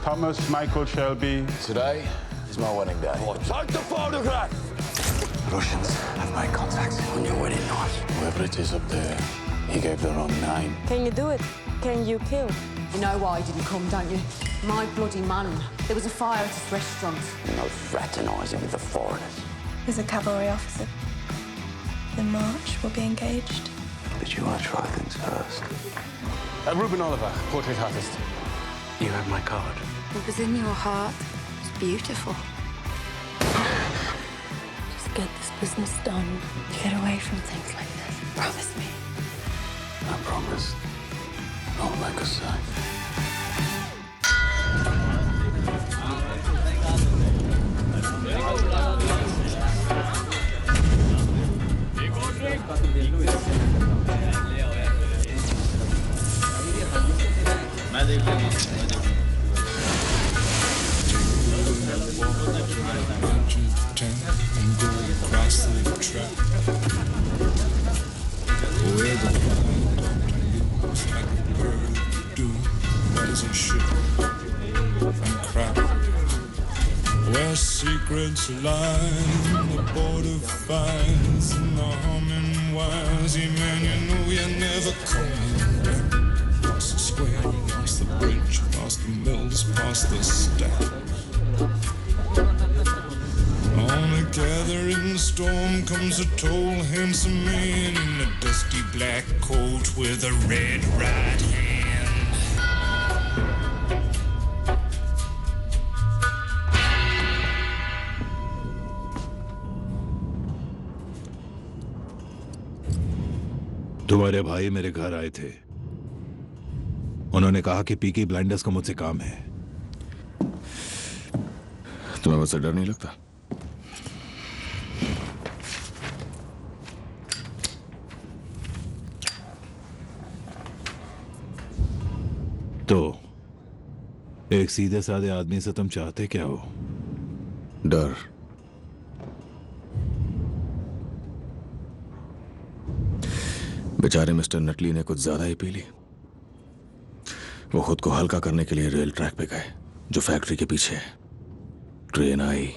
Thomas Michael Shelby. Today is my wedding day. Oh, take the photograph! The Russians have made contact on your wedding night. Whoever it is up there, he gave the wrong name. Can you do it? Can you kill? You know why I didn't come, don't you? My bloody man. There was a fire at his restaurant. No fraternising with the foreigners. As a cavalry officer, the march will be engaged. But you want to try things first. Ruben Oliver, portrait artist. You have my card. What was in your heart was beautiful. Just get this business done. Get away from things like this. Promise me. I promise. I'll make a sign. And go across the track where the wild moves like a bird do as a ship and crack where secrets lie the border finds and the humming wires. Yeah, man, you know you're never coming back. Past the square, past the bridge, past the mills, past the stack. On a gathering storm comes a tall, handsome man in a dusty black coat with a red right hand. तुम्हारे भाई मेरे घर आए थे। उन्होंने कहा कि Peaky blinders को मुझसे काम है। तुम्हें मुझसे डर नहीं लगता? तो एक सीधे साधे आदमी से तुम चाहते क्या हो? डर। बेचारे मिस्टर नटली ने कुछ ज्यादा ही पी ली। वो खुद को हल्का करने के लिए रेल ट्रैक पे गए जो फैक्ट्री के पीछे है। ट्रेन आई,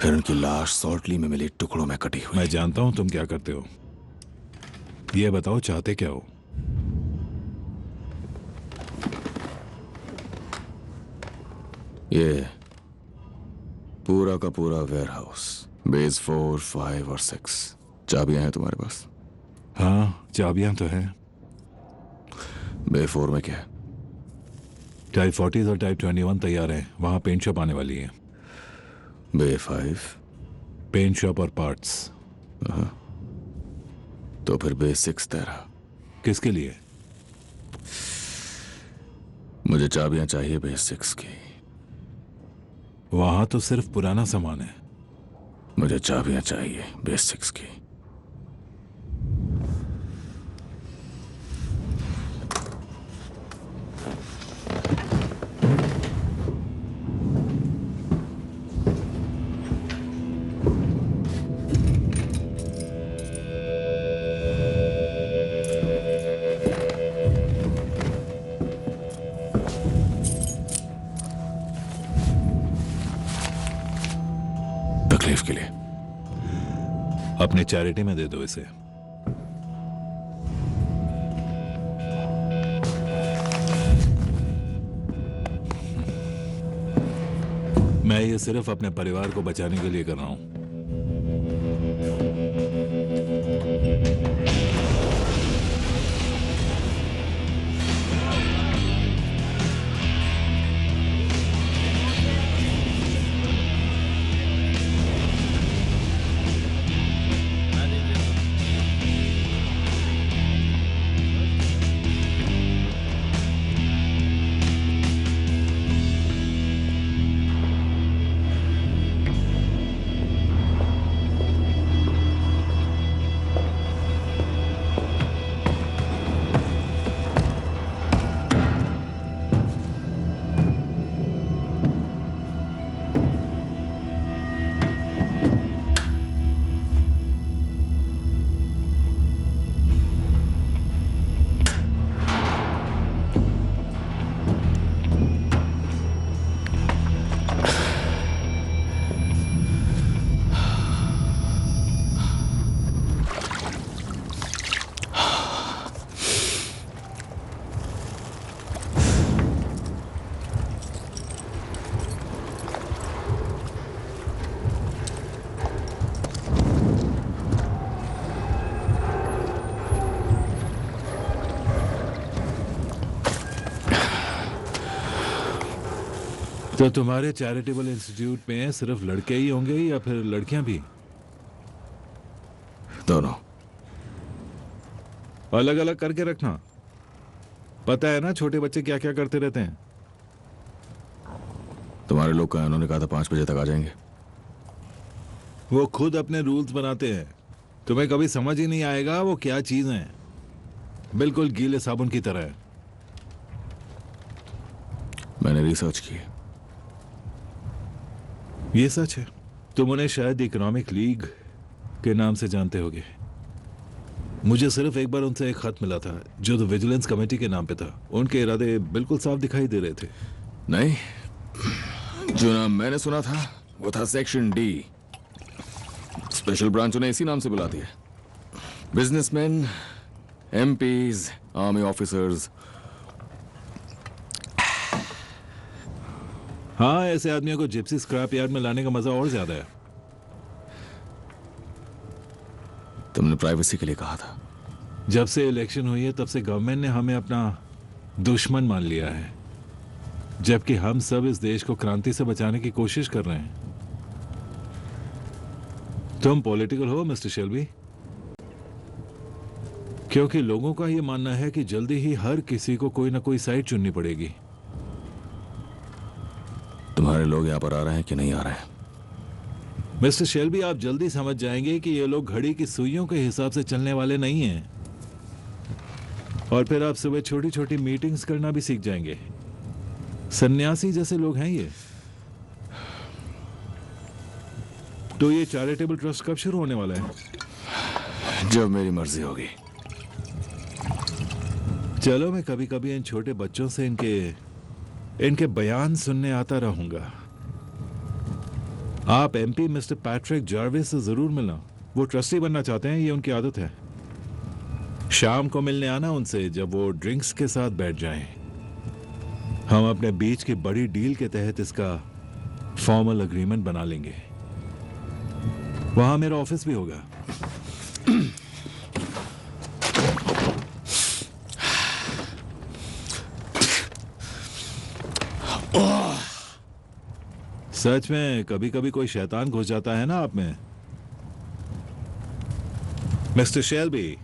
फिर उनकी लाश सॉल्टली में मिली टुकड़ों में कटी हुई। मैं जानता हूं तुम क्या करते हो। ये बताओ चाहते क्या हो? ये पूरा का पूरा वेयरहाउस, बेस 4, 5 और 6। चाबियां हैं तुम्हारे पास? हाँ, चाबियां तो हैं। बे 4 में क्या है? टाइप 40 और टाइप 21 तैयार हैं। वहां पेंट शॉप आने वाली है। बे 5? पेंट शॉप और पार्ट्स। तो फिर बे 6 तेरा। किसके लिए? मुझे चाबियां चाहिए बे 6 की। वहां तो सिर्फ पुराना सामान है। मुझे चाबियां चाहिए बे 6 की। तकलीफ के लिए अपनी चैरिटी में दे दो इसे। मैं ये सिर्फ अपने परिवार को बचाने के लिए कर रहा हूं। तो तुम्हारे चैरिटेबल इंस्टीट्यूट में सिर्फ लड़के ही होंगे या फिर लड़कियां भी? दोनों। अलग अलग करके रखना। पता है ना छोटे बच्चे क्या क्या करते रहते हैं। तुम्हारे लोग का उन्होंने कहा था 5 बजे तक आ जाएंगे। वो खुद अपने रूल्स बनाते हैं, तुम्हें कभी समझ ही नहीं आएगा वो क्या चीज है। बिल्कुल गीले साबुन की तरह है। मैंने रिसर्च की। ये सच है। तुम उन्हें शायद इकोनॉमिक लीग के नाम से जानते होगे। मुझे सिर्फ एक बार उनसे एक खत मिला था जो द विजिलेंस कमेटी के नाम पे था। उनके इरादे बिल्कुल साफ दिखाई दे रहे थे। नहीं, जो नाम मैंने सुना था वो था सेक्शन डी। स्पेशल ब्रांच उन्हें इसी नाम से बुलाती है। Businessman, MPs, army officers. हाँ, ऐसे आदमियों को जिप्सी स्क्रैप यार्ड में लाने का मजा और ज्यादा है। तुमने प्राइवेसी के लिए कहा था। जब से इलेक्शन हुई है तब से गवर्नमेंट ने हमें अपना दुश्मन मान लिया है, जबकि हम सब इस देश को क्रांति से बचाने की कोशिश कर रहे हैं। तुम पॉलिटिकल हो मिस्टर शेल्बी? क्योंकि लोगों का यह मानना है कि जल्दी ही हर किसी को कोई ना कोई साइड चुननी पड़ेगी। तुम्हारे लोग यहां पर आ रहे हैं कि नहीं आ रहे हैं? मिस्टर शेल्बी, आप जल्दी समझ जाएंगे कि ये लोग घड़ी की सुइयों के हिसाब से चलने वाले नहीं हैं। और फिर आप सुबह छोटी छोटी मीटिंग्स करना भी सीख जाएंगे। सन्यासी जैसे लोग हैं ये। तो ये चैरिटेबल ट्रस्ट कब शुरू होने वाला है? जब मेरी मर्जी होगी। चलो, मैं कभी कभी इन छोटे बच्चों से इनके बयान सुनने आता रहूंगा। आप एमपी मिस्टर पैट्रिक जार्विस से जरूर मिलना। वो ट्रस्टी बनना चाहते हैं, ये उनकी आदत है। शाम को मिलने आना उनसे जब वो ड्रिंक्स के साथ बैठ जाएं। हम अपने बीच की बड़ी डील के तहत इसका फॉर्मल एग्रीमेंट बना लेंगे। वहां मेरा ऑफिस भी होगा। सच में कभी कभी कोई शैतान घुस जाता है ना आप में। मिस्टर शेल्बी,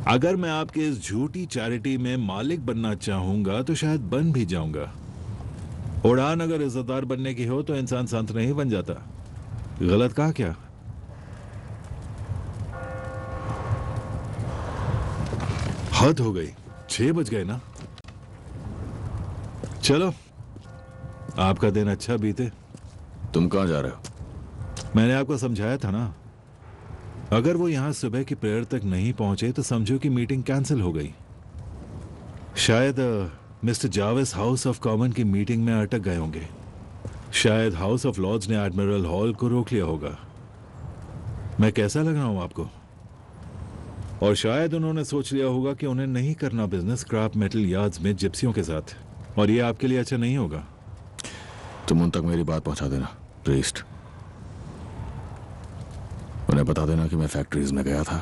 अगर मैं आपके इस झूठी चैरिटी में मालिक बनना चाहूंगा तो शायद बन भी जाऊंगा। उड़ान अगर इज्जतदार बनने की हो तो इंसान संत नहीं बन जाता। गलत कहा क्या? हद हो गई। 6 बज गए ना। चलो, आपका दिन अच्छा बीते। तुम कहां जा रहे हो? मैंने आपको समझाया था ना, अगर वो यहां सुबह की प्रेयर तक नहीं पहुंचे तो समझो कि मीटिंग कैंसिल हो गई। शायद मिस्टर जाविस हाउस ऑफ कॉमन की मीटिंग में अटक गए होंगे। शायद हाउस ऑफ लॉर्ड्स ने एडमिरल हॉल को रोक लिया होगा। मैं कैसा लग रहा हूं आपको? और शायद उन्होंने सोच लिया होगा कि उन्हें नहीं करना बिजनेस स्क्रैप मेटल यार्ड्स में जिप्सियों के साथ, और ये आपके लिए अच्छा नहीं होगा। तुम उन तक मेरी बात पहुंचा देना, प्रीस्ट। उन्हें बता देना कि मैं फैक्ट्रीज में गया था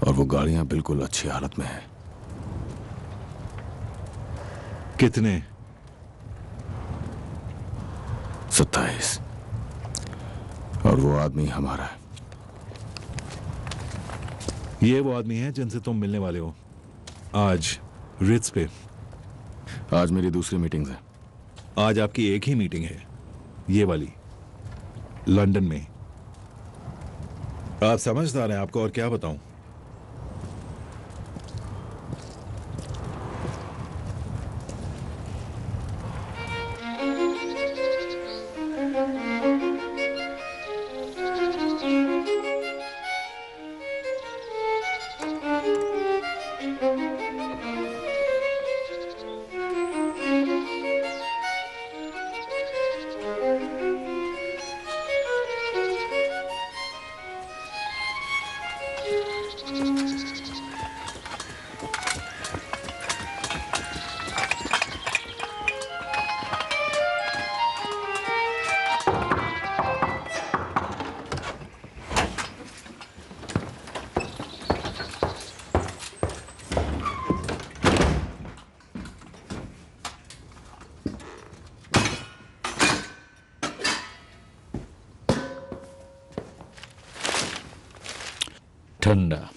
और वो गाड़ियां बिल्कुल अच्छी हालत में हैं। कितने? 27। और वो आदमी हमारा है। ये वो आदमी है जिनसे तुम मिलने वाले हो आज रिट्स पे। आज मेरी दूसरी मीटिंग है। आज आपकी एक ही मीटिंग है, ये वाली, लंदन में। आप समझदार हैं, आपको और क्या बताऊं। ठंडा।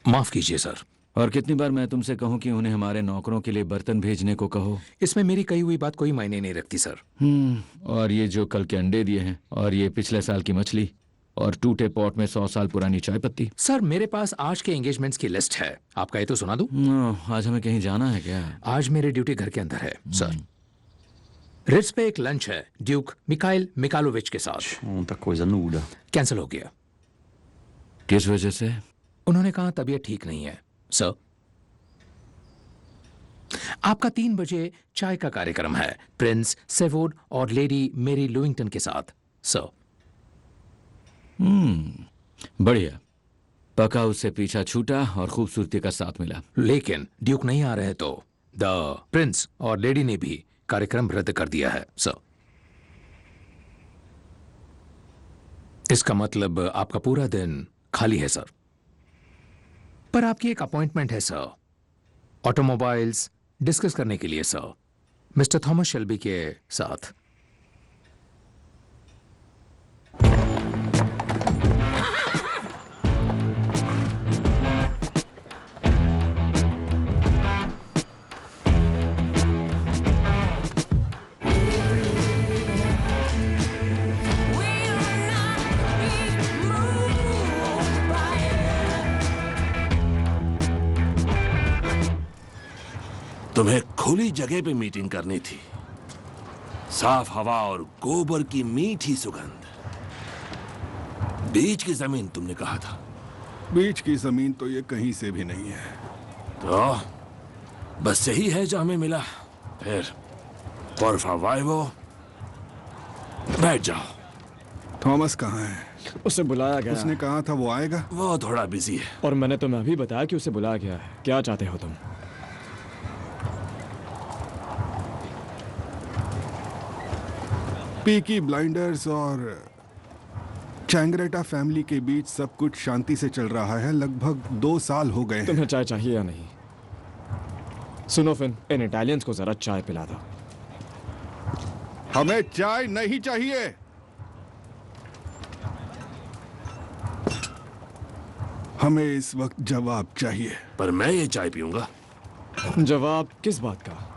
माफ कीजिए सर। और कितनी बार मैं तुमसे कहूं कि उन्हें हमारे नौकरों के लिए बर्तन भेजने को कहो? इसमें मेरी कही हुई बात कोई मायने नहीं रखती सर। और ये जो कल के अंडे दिए हैं, और ये पिछले साल की मछली, और टूटे पॉट में 100 साल पुरानी चाय पत्ती। सर मेरे पास आज के एंगेजमेंट्स की लिस्ट है, आपका ये तो सुना दूं? आज हमें कहीं जाना है क्या? आज मेरी ड्यूटी घर के अंदर है सर। रिट्स पे एक लंच है ड्यूक मिखाइल मिकालोविच के साथ। कैंसिल हो गया। किस वजह से? उन्होंने कहा तबीयत ठीक नहीं है सर। आपका 3 बजे चाय का कार्यक्रम है प्रिंस सेवोड और लेडी मेरी लुइंगटन के साथ सर। बढ़िया। पका उससे पीछा छूटा और खूबसूरती का साथ मिला। लेकिन ड्यूक नहीं आ रहे तो द प्रिंस और लेडी ने भी कार्यक्रम रद्द कर दिया है सर। इसका मतलब आपका पूरा दिन खाली है सर। पर आपकी एक अपॉइंटमेंट है सर, ऑटोमोबाइल्स डिस्कस करने के लिए सर, मिस्टर थॉमस शेल्बी के साथ। तुम्हें खुली जगह पे मीटिंग करनी थी। साफ हवा और गोबर की मीठी सुगंध। बीच की जमीन तुमने कहा था। बीच की जमीन तो ये कहीं से भी नहीं है। तो बस यही है जो हमें मिला। फिर por favor, बैठ जाओ। थॉमस कहाँ है? उसे बुलाया गया। उसने कहा था वो आएगा। वो थोड़ा बिजी है। और मैंने तुम्हें अभी बताया कि उसे बुलाया गया है। क्या चाहते हो तुम? पीकी ब्लाइंडर्स और चैंग्रेटा फैमिली के बीच सब कुछ शांति से चल रहा है। लगभग 2 साल हो गए हैं। तुम्हें चाय चाहिए या नहीं? सुनो फिन, इन इटालियंस को जरा चाय पिला दो। हमें चाय नहीं चाहिए। हमें इस वक्त जवाब चाहिए। पर मैं ये चाय पीऊंगा। जवाब किस बात का?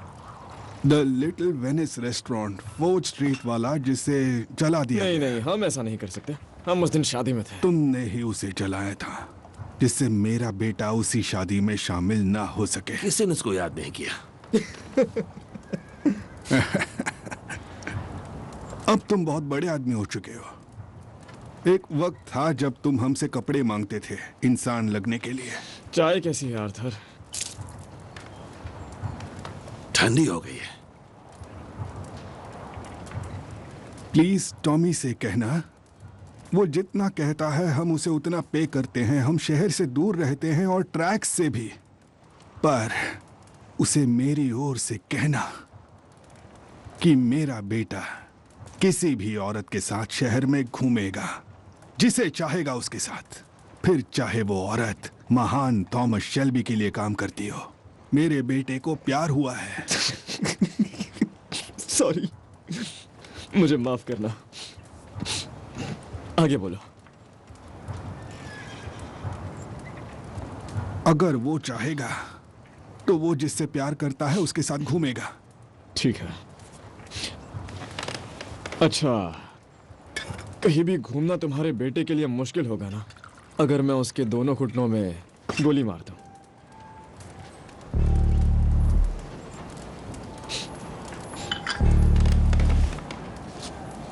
The little Venice restaurant, 4th street वाला, जिसे जला दिया। नहीं, हम ऐसा नहीं कर सकते। हम उस दिन शादी में थे। तुमने ही उसे जलाया था, जिससे मेरा बेटा उसी शादी में शामिल ना हो सके। किसी ने उसको याद नहीं किया। अब तुम बहुत बड़े आदमी हो चुके हो। एक वक्त था जब तुम हमसे कपड़े मांगते थे इंसान लगने के लिए। चाय कैसी है आर्थर? ठंडी हो गई है। प्लीज टॉमी से कहना, वो जितना कहता है हम उसे उतना पे करते हैं। हम शहर से दूर रहते हैं और ट्रैक से भी। पर उसे मेरी ओर से कहना कि मेरा बेटा किसी भी औरत के साथ शहर में घूमेगा, जिसे चाहेगा उसके साथ, फिर चाहे वो औरत महान थॉमस शेल्बी के लिए काम करती हो। मेरे बेटे को प्यार हुआ है। सॉरी, मुझे माफ करना। आगे बोलो। अगर वो चाहेगा तो वो जिससे प्यार करता है उसके साथ घूमेगा। ठीक है। अच्छा, कहीं भी घूमना तुम्हारे बेटे के लिए मुश्किल होगा ना, अगर मैं उसके दोनों घुटनों में गोली मार दूं?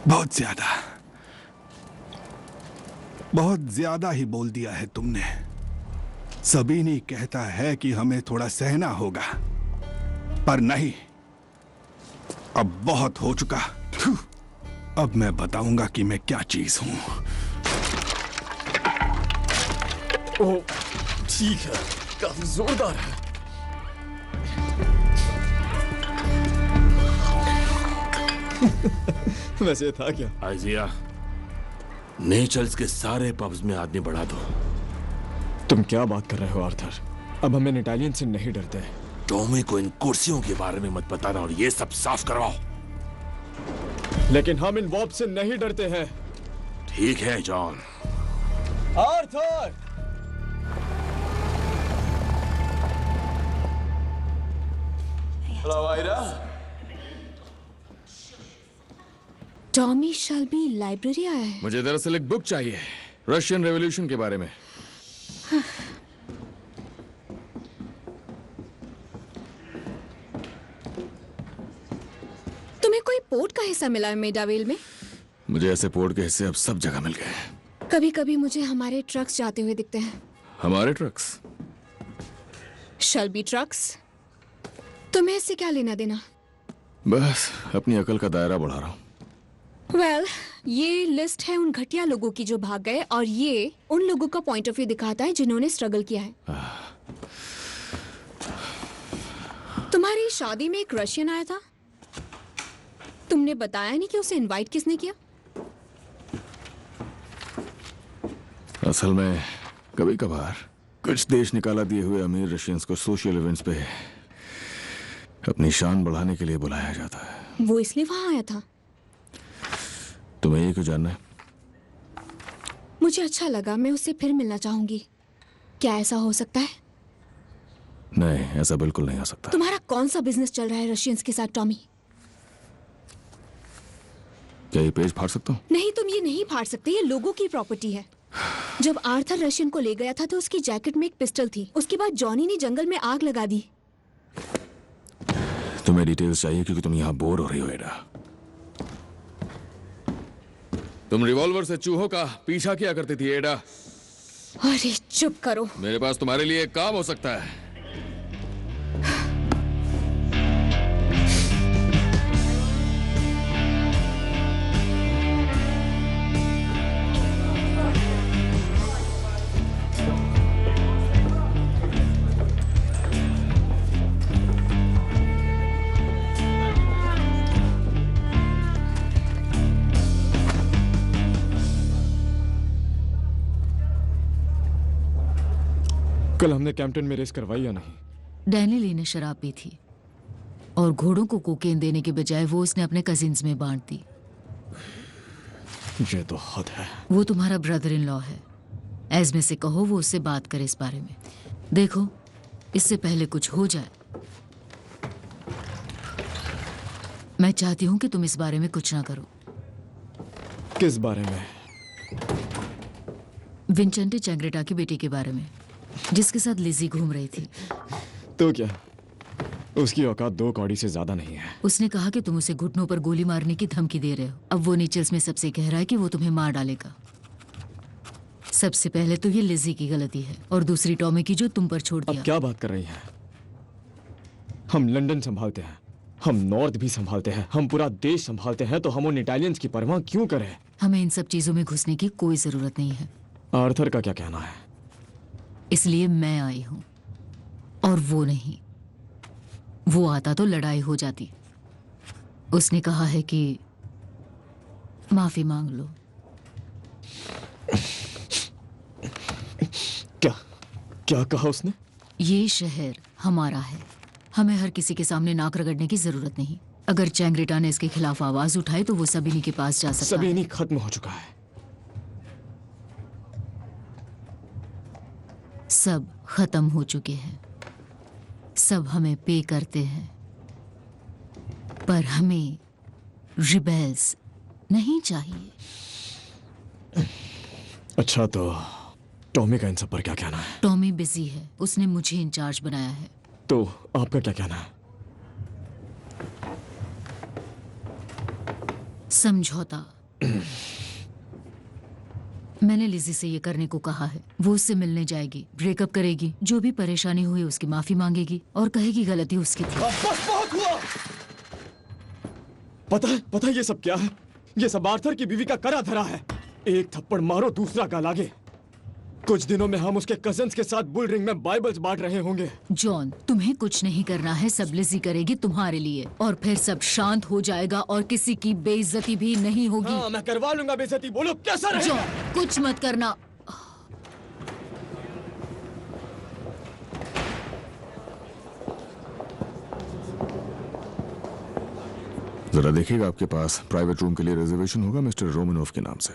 बहुत ज्यादा ही बोल दिया है तुमने। सबीनी कहता है कि हमें थोड़ा सहना होगा, पर नहीं, अब बहुत हो चुका। अब मैं बताऊंगा कि मैं क्या चीज हूं। ओह, ठीक है, काफी जोरदार है। वैसे था क्या? आइजिया, नेचर्स के सारे पब्स में आदमी बढ़ा दो। तुम क्या बात कर रहे हो आर्थर? अब हम इन इटालियन से नहीं डरते। टॉमी को इन कुर्सियों के बारे में मत बताना और ये सब साफ करवाओ। लेकिन हम इन वॉब से नहीं डरते हैं। ठीक है John. Arthur! Hello, Ida. Tommy Shelby library आया है। मुझे दरअसल एक बुक चाहिए रशियन रेवोल्यूशन के बारे में। तुम्हें कोई पोर्ट का हिस्सा मिला है मेडावेल में? मुझे ऐसे पोर्ट के हिस्से अब सब जगह मिल गए हैं। कभी कभी मुझे हमारे ट्रक्स जाते हुए दिखते हैं। हमारे ट्रक्स? Shelby trucks. तुम्हें इससे क्या लेना देना? बस अपनी अकल का दायरा बढ़ा रहा हूँ। ये लिस्ट है उन घटिया लोगों की जो भाग गए, और ये उन लोगों का पॉइंट ऑफ व्यू दिखाता है जिन्होंने स्ट्रगल किया है। तुम्हारी शादी में एक रशियन आया था, तुमने बताया नहीं कि उसे इनवाइट किसने किया? असल में कभी कभार कुछ देश निकाला दिए हुए अमीर रशियंस को सोशल इवेंट्स पे अपनी शान बढ़ाने के लिए बुलाया जाता है। वो इसलिए वहां आया था? तुम्हें ये क्यों जानना है? मुझे अच्छा लगा, मैं उससे फिर मिलना चाहूंगी। क्या ऐसा हो सकता है? नहीं, ऐसा बिल्कुल नहीं हो सकता। तुम्हारा कौन सा बिजनेस चल रहा है रशियंस के साथ, टॉमी? क्या ये पेज फाड़ सकता हूँ? नहीं, तुम ये नहीं फाड़ सकते, ये लोगों की प्रॉपर्टी है। जब आर्थर रशियन को ले गया था तो उसकी जैकेट में एक पिस्टल थी। उसके बाद जॉनी ने जंगल में आग लगा दी। तुम्हें डिटेल्स चाहिए क्योंकि तुम यहाँ बोर हो रही हो एडा। तुम रिवॉल्वर से चूहों का पीछा किया करती थी एडा। अरे चुप करो। मेरे पास तुम्हारे लिए एक काम हो सकता है। कल हमने कैंपटन में रेस करवाई या नहीं? डैनियली ने शराब पी थी और घोड़ों को कोकेन देने के बजाय वो उसने अपने कजिन्स में बांट दी। ये तो हद है। वो तुम्हारा ब्रदर इन लॉ है। एज़मे से कहो वो उससे बात करे इस बारे में। देखो, इससे पहले कुछ हो जाए, मैं चाहती हूँ कि तुम इस बारे में कुछ ना करो। किस बारे में? विंचेंटे चैंग्रेटा की बेटी के बारे में, जिसके साथ लिजी घूम रही थी। तो क्या उसकी औकात 2 कौड़ी से ज्यादा नहीं है? उसने कहा कि तुम उसे घुटनों पर गोली मारने की धमकी दे रहे हो। अब वो नीचल्स में सबसे कह रहा है कि वो तुम्हें मार डालेगा। सबसे पहले तो ये लिजी की गलती है और दूसरी टॉमी की जो तुम पर छोड़ दिया। अब क्या बात कर रही हैं? हम लंदन संभालते हैं, हम नॉर्थ भी संभालते हैं, हम पूरा देश संभालते हैं, तो हम उन इटालियंस की परवाह क्यों करें? हमें इन सब चीजों में घुसने की कोई जरूरत नहीं है। आर्थर का क्या कहना है? इसलिए मैं आई हूं और वो नहीं। वो आता तो लड़ाई हो जाती। उसने कहा है कि माफी मांग लो। क्या कहा उसने? ये शहर हमारा है, हमें हर किसी के सामने नाक रगड़ने की जरूरत नहीं। अगर चैंग्रेटा ने इसके खिलाफ आवाज उठाई तो वो सबिनी के पास जा सकता है। सबिनी खत्म हो चुका है। सब खत्म हो चुके हैं, सब हमें पे करते हैं, पर हमें रिबेल्स नहीं चाहिए। अच्छा, तो टॉमी का इन सब पर क्या कहना है? टॉमी बिजी है, उसने मुझे इंचार्ज बनाया है। तो आपका क्या कहना है? समझौता। मैंने लिजी से ये करने को कहा है। वो उससे मिलने जाएगी, ब्रेकअप करेगी, जो भी परेशानी हुई उसकी माफी मांगेगी और कहेगी गलती उसकी थी। बस बहुत हुआ। पता है ये सब क्या है? ये सब आर्थर की बीवी का करा धरा है। एक थप्पड़ मारो, दूसरा का लागे। कुछ दिनों में हम उसके कजन्स के साथ बुल रिंग में बाइबल्स बांट रहे होंगे। जॉन, तुम्हें कुछ नहीं करना है, सब लिजी करेगी तुम्हारे लिए और फिर सब शांत हो जाएगा और किसी की बेइज्जती भी नहीं होगी। हाँ, मैं करवा लूंगा बेइज्जती। बोलो कैसा रहेगा? जॉन, कुछ मत करना। जरा देखिएगा, आपके पास प्राइवेट रूम के लिए रिजर्वेशन होगा मिस्टर रोमनोव के नाम से।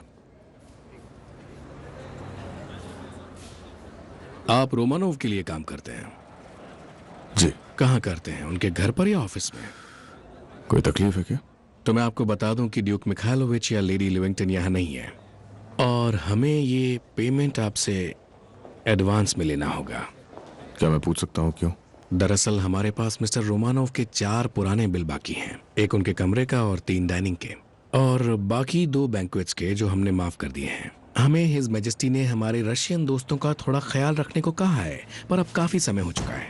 आप रोमानोव के लिए काम करते हैं? जी, कहाँ करते हैं, उनके घर पर या ऑफिस में? कोई तकलीफ है क्या? तो मैं आपको बता दूं कि ड्यूक मिखाइलोविच या लेडी लिविंगटन यहाँ नहीं है, और हमें ये पेमेंट आपसे एडवांस में लेना होगा। क्या मैं पूछ सकता हूँ क्यों? दरअसल हमारे पास मिस्टर रोमानोव के 4 पुराने बिल बाकी हैं, एक उनके कमरे का और 3 डाइनिंग के, और बाकी 2 बैंक्वेट्स के जो हमने माफ कर दिए हैं। हमें हिज मैजेस्टी ने हमारे रशियन दोस्तों का थोड़ा ख्याल रखने को कहा है, पर अब काफी समय हो चुका है।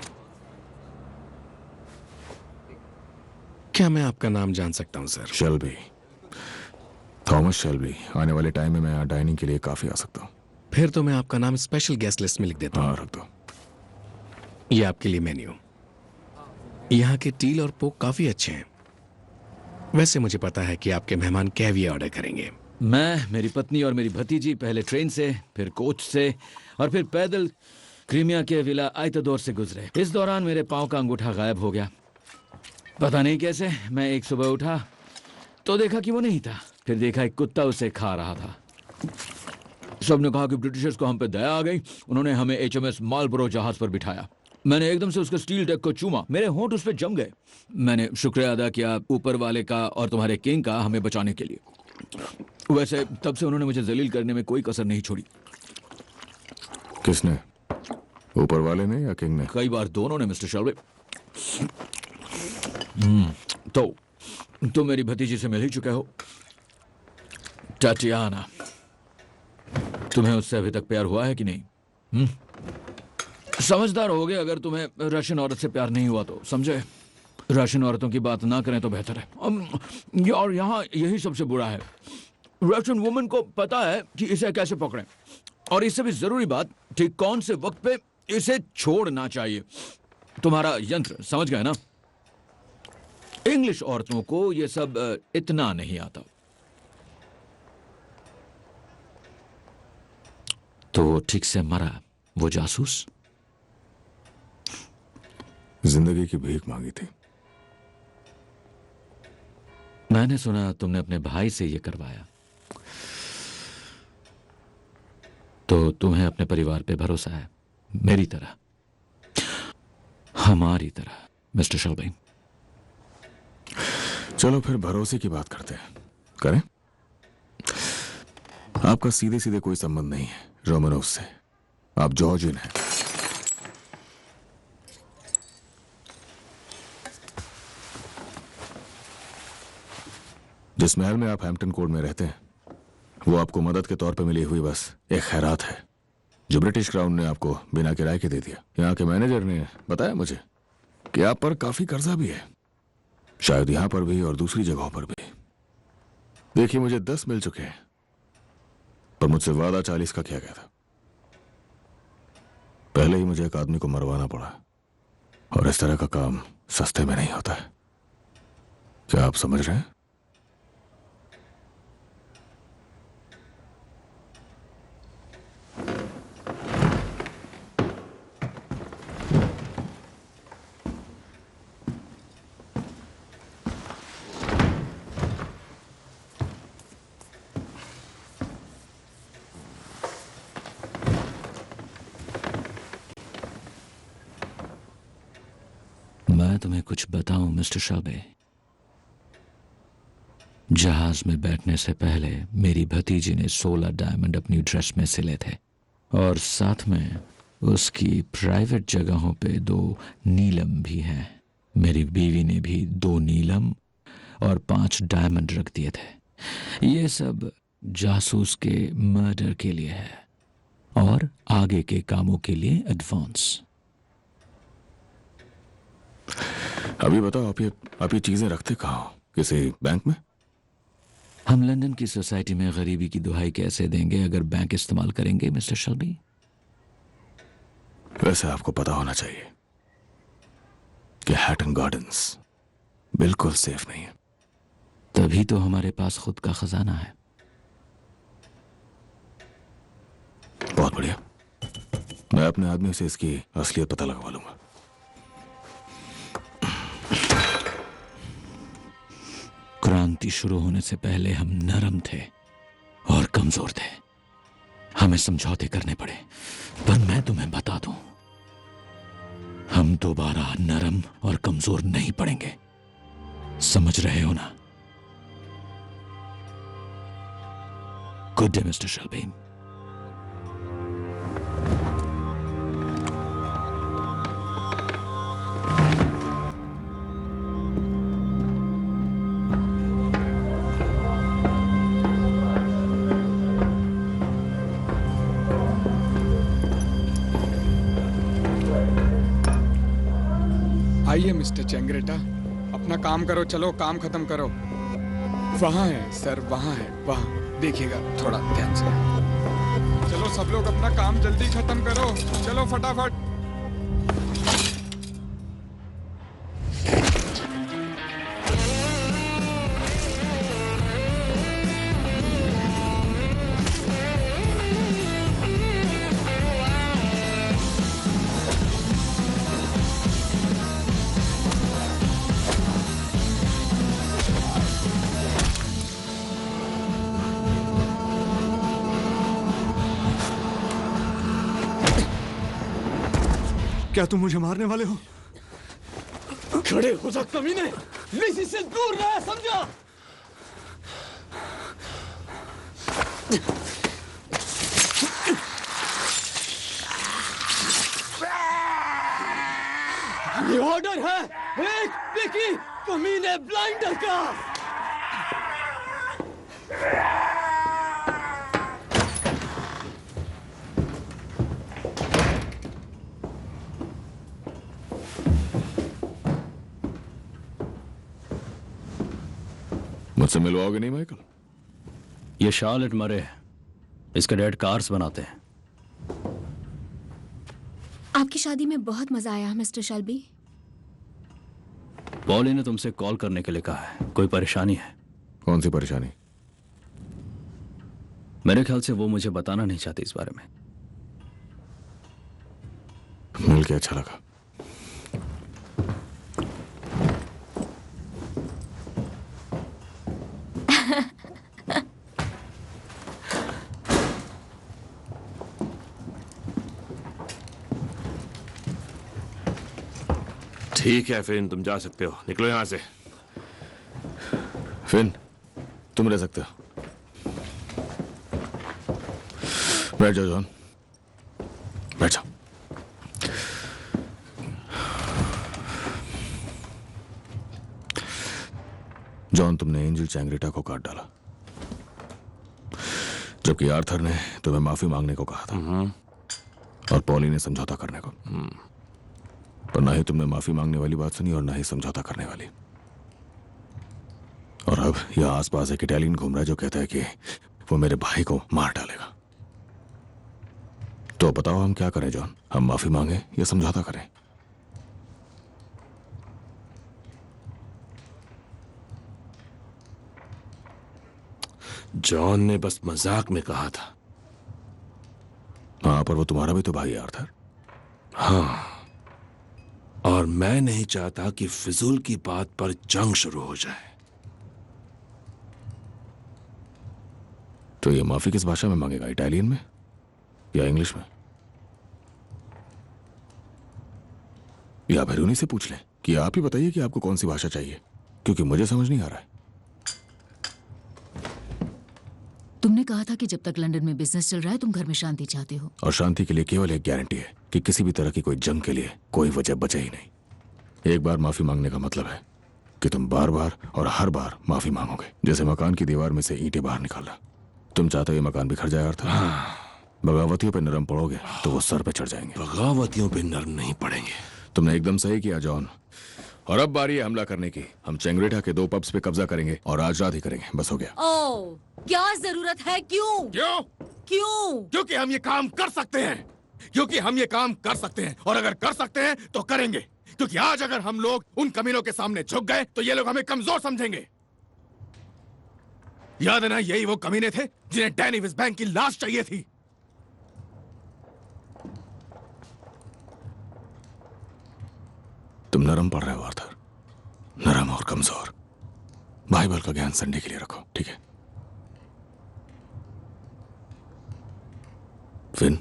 क्या मैं आपका नाम जान सकता हूँ सर? Shelby, Thomas Shelby. आने वाले टाइम में मैं यहाँ डाइनिंग के लिए काफी आ सकता हूँ। फिर तो मैं आपका नाम स्पेशल गेस्ट लिस्ट में लिख देता हूँ। हाँ, रख दो। ये आपके लिए मेन्यू। यहाँ के टील और पोक काफी अच्छे हैं। वैसे मुझे पता है कि आपके मेहमान कैवियर ऑर्डर करेंगे। मैं, मेरी पत्नी और मेरी भतीजी पहले ट्रेन से, फिर कोच से और फिर पैदल क्रीमिया के विला आयतदोर से गुजरे। इस दौरान मेरे पाँव का अंगूठा गायब हो गया। पता नहीं कैसे। मैं एक सुबह उठा तो देखा कि वो नहीं था। फिर देखा एक कुत्ता उसे खा रहा था। सबने कहा कि ब्रिटिशर्स को हम पे दया आ गई। उन्होंने हमें HMS मालब्रो जहाज पर बिठाया। मैंने एकदम से उसके स्टील डेक को चूमा। मेरे होंठ उस पे जम गए। मैंने शुक्रिया अदा किया ऊपर वाले का और तुम्हारे किंग का हमें बचाने के लिए। वैसे तब से उन्होंने मुझे जलील करने में कोई कसर नहीं छोड़ी। किसने? ऊपर वाले ने या किंग ने? कई बार दोनों ने मिस्टर शेल्बी। तो तुम मेरी भतीजी से मिल ही चुके हो, टाटियाना। तुम्हें उससे अभी तक प्यार हुआ है कि नहीं? समझदार होगे अगर तुम्हें रशियन औरत से प्यार नहीं हुआ तो, समझे? रशियन औरतों की बात ना करें तो बेहतर है। और यहाँ यही सबसे बुरा है। रशियन वुमन को पता है कि इसे कैसे पकड़ें, और इससे भी जरूरी बात, ठीक कौन से वक्त पे इसे छोड़ना चाहिए। तुम्हारा यंत्र, समझ गए ना? इंग्लिश औरतों को यह सब इतना नहीं आता। तो वो ठीक से मरा, वो जासूस? जिंदगी की भीख मांगी थी। मैंने सुना तुमने अपने भाई से ये करवाया। तो तुम्हें अपने परिवार पे भरोसा है, मेरी तरह, हमारी तरह, मिस्टर शेल्बी। चलो फिर भरोसे की बात करते हैं। करें? आपका सीधे सीधे कोई संबंध नहीं है रोमानोव से। आप जॉर्जियन हैं। जिस महल में आप हैम्पटन कोर्ट में रहते हैं, वो आपको मदद के तौर पर मिली हुई बस एक खैरात है, जो ब्रिटिश क्राउन ने आपको बिना किराए के दे दिया। यहाँ के मैनेजर ने बताया मुझे कि आप पर काफी कर्जा भी है, शायद यहां पर भी और दूसरी जगहों पर भी। देखिए, मुझे 10 मिल चुके हैं, पर मुझसे वादा 40 का किया गया था। पहले ही मुझे एक आदमी को मरवाना पड़ा, और इस तरह का काम सस्ते में नहीं होता है। क्या आप समझ रहे हैं? मैं तुम्हें कुछ बताऊं मिस्टर शेल्बी। जहाज में बैठने से पहले मेरी भतीजी ने 16 डायमंड अपनी ड्रेस में सिले थे, और साथ में उसकी प्राइवेट जगहों पे 2 नीलम भी हैं। मेरी बीवी ने भी 2 नीलम और 5 डायमंड रख दिए थे। ये सब जासूस के मर्डर के लिए है और आगे के कामों के लिए एडवांस। अभी बताओ, आप ये चीजें रखते कहाँ हो? किसी बैंक में? हम लंदन की सोसाइटी में गरीबी की दुहाई कैसे देंगे अगर बैंक इस्तेमाल करेंगे मिस्टर शेल्बी? वैसे आपको पता होना चाहिए कि हैटन गार्डन्स बिल्कुल सेफ नहीं है। तभी तो हमारे पास खुद का खजाना है। बहुत बढ़िया, मैं अपने आदमी से इसकी असलियत पता लगवा लूंगा। क्रांति शुरू होने से पहले हम नरम थे और कमजोर थे। हमें समझौते करने पड़े, पर मैं तुम्हें बता दूं, हम दोबारा नरम और कमजोर नहीं पड़ेंगे, समझ रहे हो ना? Good day mister Shelby. आइए मिस्टर चेंगरेटा, अपना काम करो, चलो काम खत्म करो। वहाँ है सर, वहाँ है, वहाँ देखिएगा थोड़ा ध्यान से। चलो सब लोग अपना काम जल्दी खत्म करो, चलो फटाफट। क्या तुम मुझे मारने वाले हो? खड़े हो जा कमीने, लिसी से दूर रह, समझा? ये ऑर्डर है एक पिकी कमीने ब्लाइंडर का। मुझसे मिलवाओगे नहीं माइकल? ये शार्लेट मरे है, इसके डैड कार्स बनाते हैं। आपकी शादी में बहुत मजा आया मिस्टर शेल्बी। पॉली ने तुमसे कॉल करने के लिए कहा है, कोई परेशानी है? कौन सी परेशानी? मेरे ख्याल से वो मुझे बताना नहीं चाहती इस बारे में। मिल के अच्छा लगा। ठीक है फिन, तुम जा सकते हो, निकलो यहां से। फिन, तुम रह सकते हो। बैठ जाओ जॉन, बैठ जाओ। जॉन, तुमने एंजल चैंग्रेटा को काट डाला, जबकि आर्थर ने तुम्हें माफी मांगने को कहा था और पॉली ने समझौता करने को। पर ना ही तुमने माफी मांगने वाली बात सुनी और ना ही समझौता करने वाली। और अब यह आसपास एक इटालियन घूम रहा है जो कहता है कि वो मेरे भाई को मार डालेगा। तो बताओ हम क्या करें जॉन? हम माफी मांगे या समझौता करें? जॉन ने बस मजाक में कहा था। हाँ, पर वो तुम्हारा भी तो भाई है आर्थर। हाँ, और मैं नहीं चाहता कि फिजूल की बात पर जंग शुरू हो जाए। तो ये माफी किस भाषा में मांगेगा? इटालियन में या इंग्लिश में? या फिर उन्हीं से पूछ लें कि आप ही बताइए कि आपको कौन सी भाषा चाहिए, क्योंकि मुझे समझ नहीं आ रहा है। तुमने कहा था कि जब तक लंदन में बिजनेस चल रहा है तुम घर में शांति चाहते हो। और शांति के लिए केवल एक गारंटी है कि किसी भी तरह की कोई जंग के लिए कोई वजह बचे ही नहीं। एक बार माफी मांगने का मतलब है कि तुम बार बार और हर बार माफी मांगोगे, जैसे मकान की दीवार में से ईंटें बाहर निकालना। तुम चाहते हो ये मकान बिखर जाए अर्थात? बगावतियों पे नरम पड़ोगे तो वो सर पे चढ़ जाएंगे। बगावतियों पे नरम नहीं पड़ेंगे। तुमने एकदम सही किया जॉन। और अब बारी है हमला करने की। हम चेंगरेटा के 2 पब्स पे कब्जा करेंगे और आज रात ही करेंगे, बस हो गया। ओह, क्या जरूरत है? क्यों? क्यों? क्योंकि हम ये काम कर सकते हैं। क्योंकि हम ये काम कर सकते हैं, और अगर कर सकते हैं तो करेंगे। क्योंकि आज अगर हम लोग उन कमीनों के सामने झुक गए तो ये लोग हमें कमजोर समझेंगे। याद है ना, यही वो कमीने थे जिन्हें डैनी विस्बैंक की लाश चाहिए थी। तुम नरम पड़ रहे हो आर्थर, नरम और कमजोर। बाइबल का ज्ञान संडे के लिए रखो, ठीक है? फिन,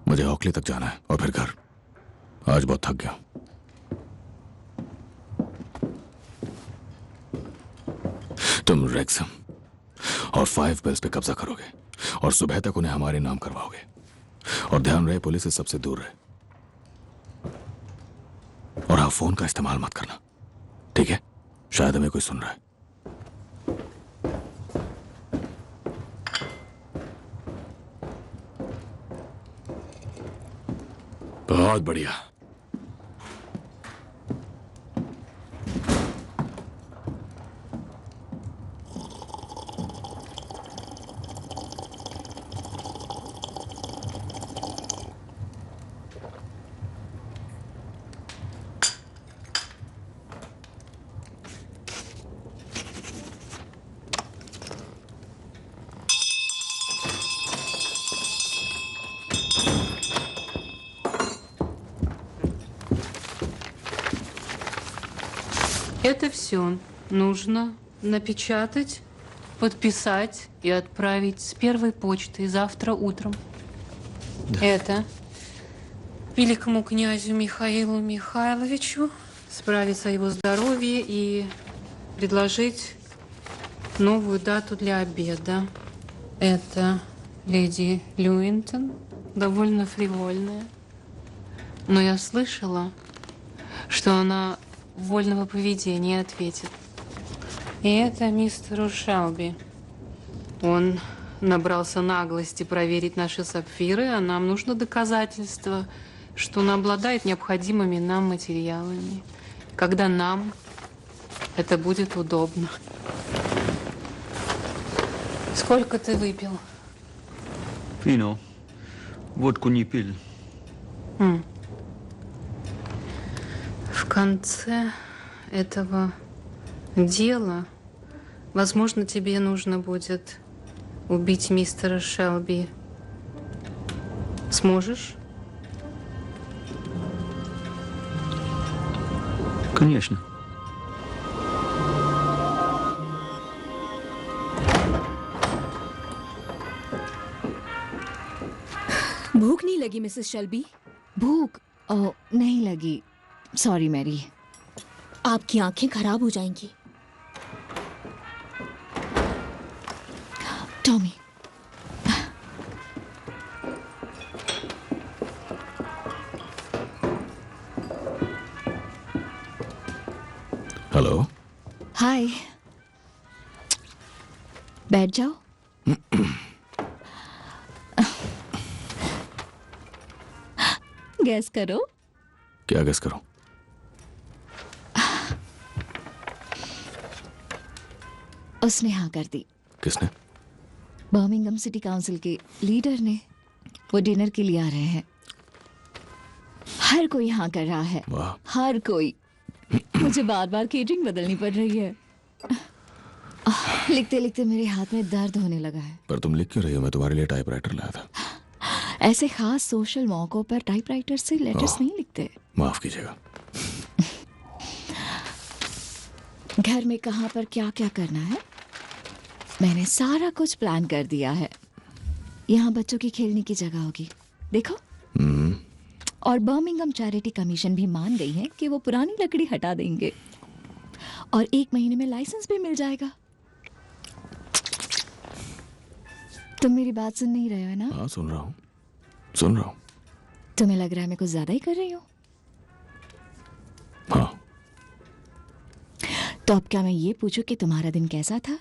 मुझे ऑकली तक जाना है और फिर घर। आज बहुत थक गया। तुम रेक्सम और 5 बेल्स पे कब्जा करोगे और सुबह तक उन्हें हमारे नाम करवाओगे। और ध्यान रहे पुलिस से सबसे दूर रहे। और हाँ, फोन का इस्तेमाल मत करना, ठीक है? शायद हमें कोई सुन रहा है। बहुत बढ़िया। Это все нужно напечатать, подписать и отправить с первой почтой завтра утром. Да. Это великому князю Михаилу Михайловичу справиться о его здоровье и предложить новую дату для обеда. Это леди Люинтон, довольно фривольная. Но я слышала, что она вольного поведения ответит. И это мистеру Шелби. Он набрался наглости проверить наши сапфиры, а нам нужно доказательство, что он обладает необходимыми нам материалами, когда нам это будет удобно. Сколько ты выпил? Вино. Водку не пил. В конце этого дела, возможно, тебе нужно будет убить мистера Шелби. Сможешь? Конечно. भूख नहीं लगी मिसेस शेल्बी? भूख नहीं लगी। Sorry Mary. आपकी आंखें खराब हो जाएंगी। टॉमी। हेलो। हाय। बैठ जाओ। गैस करो। क्या गैस करो? उसने हाँ कर दी। किसने? बर्मिंघम सिटी काउंसिल के लीडर ने। वो डिनर के लिए आ रहे हैं। हर कोई हाँ कर रहा है। हर कोई। मुझे बार बार केटरिंग बदलनी पड़ रही है। लिखते लिखते मेरे हाथ में दर्द होने लगा है। पर तुम लिख क्यों रही हो? मैं तुम्हारे लिए टाइपराइटर लाया था। ऐसे खास सोशल मौकों पर टाइपराइटर से लेटर्स नहीं लिखते। माफ कीजिएगा। घर में कहाँ पर क्या क्या करना है मैंने सारा कुछ प्लान कर दिया है। यहाँ बच्चों की खेलने की जगह होगी, देखो। और बर्मिंघम चैरिटी कमीशन भी मान गई है कि वो पुरानी लकड़ी हटा देंगे और 1 महीने में लाइसेंस भी मिल जाएगा। तुम मेरी बात सुन नहीं रहे हो ना? हाँ, सुन रहा हूँ, सुन रहा हूँ। तुम्हें लग रहा है मैं कुछ ज्यादा ही कर रही हूँ? हाँ। तो अब क्या मैं ये पूछूं कि तुम्हारा दिन कैसा था?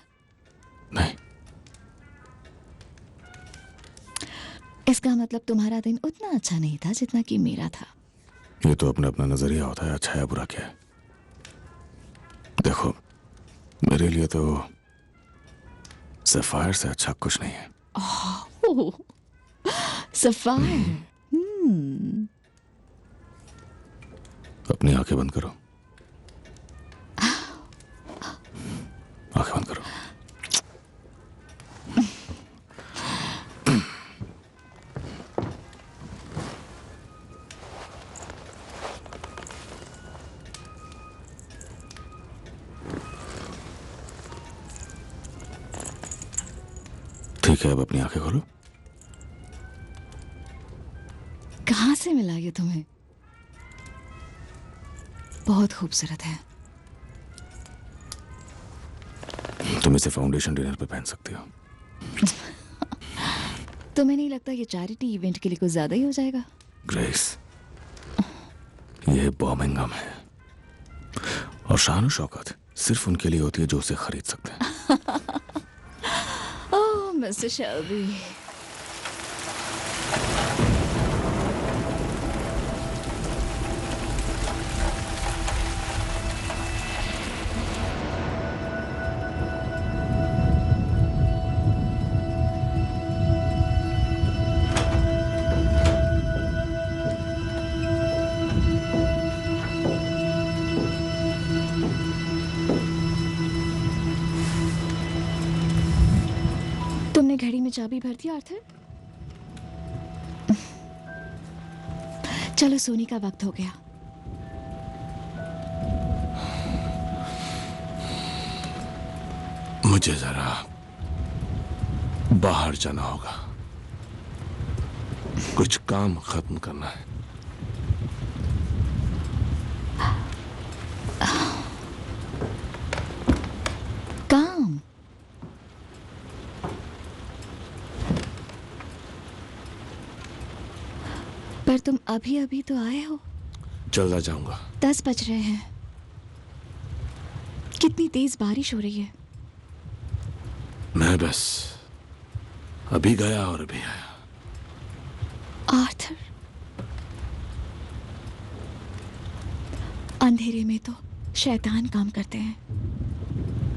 नहीं। इसका मतलब तुम्हारा दिन उतना अच्छा नहीं था जितना कि मेरा था। ये तो अपना अपना नजरिया होता है, अच्छा या बुरा क्या है। देखो, मेरे लिए तो सफायर से अच्छा कुछ नहीं है। सफायर। अपनी आंखें बंद करो। आंखें बंद करो। ठीक है, अब अपनी आंखें खोलो। कहाँ से मिला ये तुम्हें? बहुत खूबसूरत है। तुम इसे फाउंडेशन डिनर पे पहन सकती हो। तुम्हें नहीं लगता ये चैरिटी इवेंट के लिए कुछ ज्यादा ही हो जाएगा? ग्रेस, ये बर्मिंघम है और शान शौकत सिर्फ उनके लिए होती है जो उसे खरीद सकते हैं। ओह मिस्टर शेल्बी, तुमने घड़ी में चाबी भर दी आर्थर? चलो सोने का वक्त हो गया। मुझे जरा बाहर जाना होगा, कुछ काम खत्म करना है। काम? पर तुम अभी अभी तो आए हो। चला जाऊंगा। 10 बज रहे हैं। कितनी तेज बारिश हो रही है। मैं बस अभी गया और अभी आया। आर्थर, अंधेरे में तो शैतान काम करते हैं।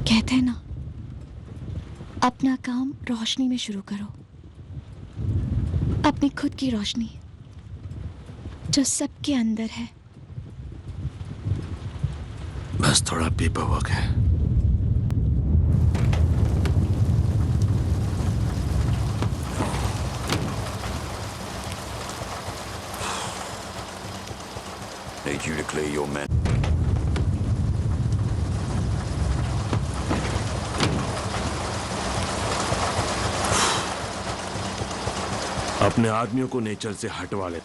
कहते हैं ना, अपना काम रोशनी में शुरू करो, अपनी खुद की रोशनी जो सबके अंदर है। बस थोड़ा पेपर वर्क है। Need you to clear your men. अपने आदमियों को नेचर से हटवा ले